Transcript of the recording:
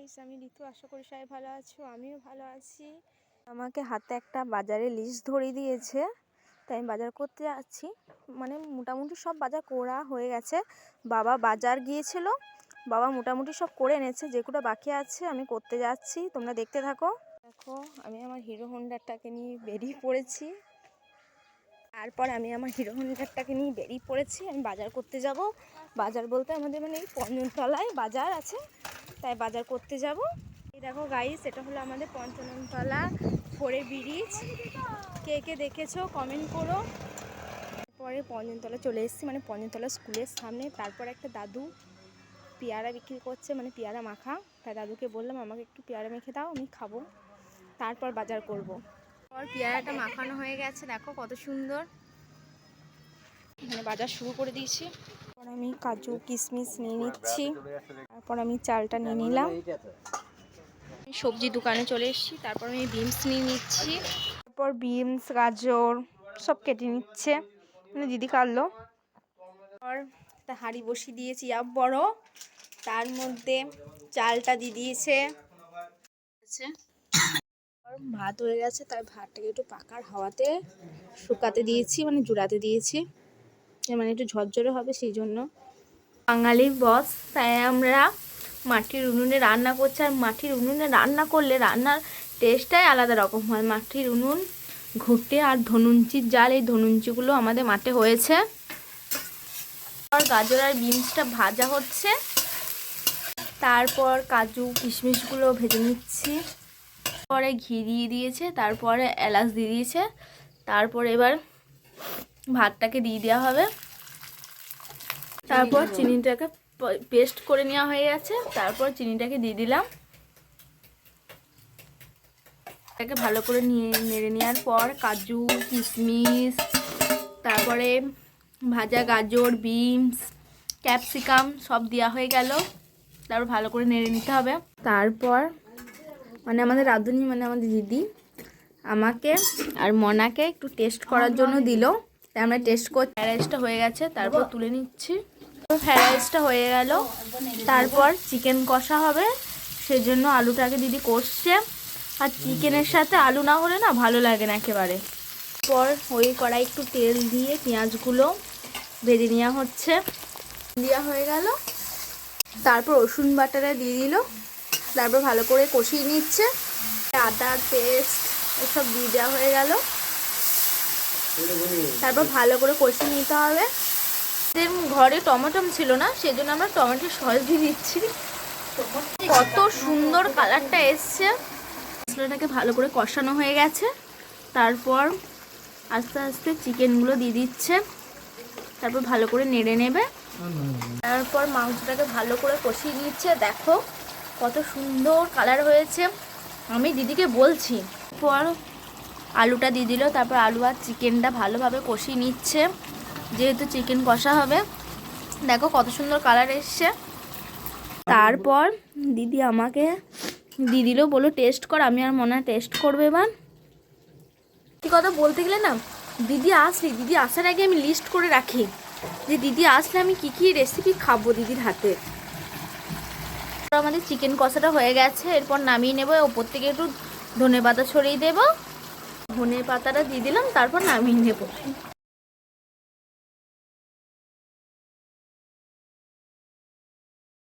Guys, আমি ঋতু। আশা করি সবাই ভালো আছো, আমিও ভালো আছি। আমাকে হাতে একটা বাজারে লিস্ট ধরিয়ে দিয়েছে, তাই আমি বাজার করতে যাচ্ছি। মানে মোটামুটি সব বাজার করা হয়ে গেছে। বাবা বাজার গিয়েছিল, বাবা মোটামুটি সব করে এনেছে। যেগুলো বাকি আছে আমি করতে যাচ্ছি, তোমরা দেখতে থাকো। দেখো, আমি আমার হিরো হোন্ডাটাকে নিয়ে বেরিয়ে পড়েছি। তারপর আমি আমার হিরো হোন্ডাটাকে নিয়ে বেরিয়ে পড়েছি। আমি বাজার করতে যাব। বাজার বলতে আমাদের মানে এই পঞ্চনতলায় বাজার আছে, তাই বাজার করতে যাব। এই দেখো গাইস, এটা হলো আমাদের পঞ্চনতলা ফোরে ব্রিজ। কে কে দেখেছো কমেন্ট করো। পরে পঞ্চনতলা চলে এসেছি, মানে পঞ্চনতলা স্কুলের সামনে। তারপর একটা দাদু পেয়ারা বিক্রি করছে, মানে পেয়ারা মাখা। তাই দাদুকে বললাম আমাকে একটু পেয়ারা মেখে দাও, আমি খাবো। তারপর বাজার করব। আর পেয়ারাটা মাখানো হয়ে গেছে, দেখো কত সুন্দর। মানে বাজার শুরু করে দিয়েছি। তারপর আমি কাজু কিশমিশ নিয়ে নিচ্ছি। তারপর আমি চালটা নিয়ে নিলাম। সবজি দোকানে চলে এসেছি। তারপর আমি বিনস নিয়ে নিচ্ছি। তারপর বিনস গাজর সব কেটে নিচ্ছে, মানে দিদি কাটলো। আর একটা হাঁড়ি বসিয়ে দিয়েছি বড়, তার মধ্যে চালটা দিয়ে দিয়েছে। ভাত হয়ে গেছে, তাই ভাতটাকে একটু পাকার হাওয়াতে শুকাতে দিয়েছি, মানে জুড়াতে দিয়েছি, মানে একটু ঝরঝরে হবে সেই জন্য। বাঙালির বস, তাই আমরা মাটির উনুনে রান্না করছি। আর মাটির উনুনে রান্না করলে রান্নার টেস্টটাই আলাদা রকম হয়। মাটির উনুন, ঘুঁটে আর ধনুঞ্চির জাল, এই ধনুঞ্চিগুলো আমাদের মাঠে হয়েছে। আর গাজর আর বিনসটা ভাজা হচ্ছে। তারপর কাজু কিশমিশগুলো ভেজে নিচ্ছি। পরে ঘি দিয়ে দিয়েছে, তারপরে এলাচ দিয়ে দিয়েছে। তারপর এবার ভাতটাকে দিয়ে দেওয়া হবে। তারপর চিনিটাকে পেস্ট করে নেওয়া হয়ে গেছে। তারপর চিনিটাকে দিয়ে দিলাম। এটাকে ভালো করে নেড়ে নেওয়ার পর কাজু কিশমিশ, তারপরে ভাজা গাজর, বিনস, ক্যাপসিকাম সব দেওয়া হয়ে গেল। তারপর ভালো করে নেড়ে নিতে হবে। তারপর মানে আমাদের রাঁধুনি, মানে আমাদের দিদি আমাকে আর মনাকে একটু টেস্ট করার জন্য দিল। তাই আমরা টেস্ট করছি। ফ্রাইড রাইসটা হয়ে গেছে, তারপর তুলে নিচ্ছি। ফ্রাইড রাইসটা হয়ে গেল। তারপর চিকেন কষা হবে, সেজন্য আলুটাকে দিদি কষছে। আর চিকেনের সাথে আলু না হলে না ভালো লাগে না একেবারে। পর ওই কড়াই একটু তেল দিয়ে পেঁয়াজগুলো ভেজে নেওয়া হচ্ছে, দেওয়া হয়ে গেল। তারপর রসুন বাটাটা দিয়ে দিল। তারপর ভালো করে কষিয়ে নিচ্ছে। আদার পেস্ট এসব দিয়ে দেওয়া হয়ে গেল। তারপর ভালো করে কষিয়ে নিতে হবে। ঘরে টমেটো ছিল না, সেজন্য আমরা টমেটোর সস দিয়ে দিচ্ছি। কত সুন্দর কালারটা এসছে। মশলাটাকে ভালো করে কষানো হয়ে গেছে। তারপর আস্তে আস্তে চিকেনগুলো দিয়ে দিচ্ছে। তারপর ভালো করে নেড়ে নেবে। তারপর মাংসটাকে ভালো করে কষিয়ে নিচ্ছে। দেখো কত সুন্দর কালার হয়েছে, আমি দিদিকে বলছি। পর আলুটা দিয়ে দিল। তারপর আলু আর চিকেনটা ভালোভাবে কষিয়ে নিচ্ছে, যেহেতু চিকেন কষা হবে। দেখো কত সুন্দর কালার এসছে। তারপর দিদি আমাকে দিয়ে দিল, বলো টেস্ট কর। আমি আর মনে টেস্ট করবে এবার। কি কথা বলতে গেলে না, দিদি আসার আগে আমি লিস্ট করে রাখি যে দিদি আসলে আমি কি কি রেসিপি খাবো দিদির হাতে। আমাদের চিকেন কষাটা হয়ে গেছে। এরপর নামিয়ে নেবো। ওপর থেকে একটু ধনে পাতা ছড়িয়ে দেবো। ধনে পাতাটা দিয়ে দিলাম, তারপর নামিয়ে নেবো।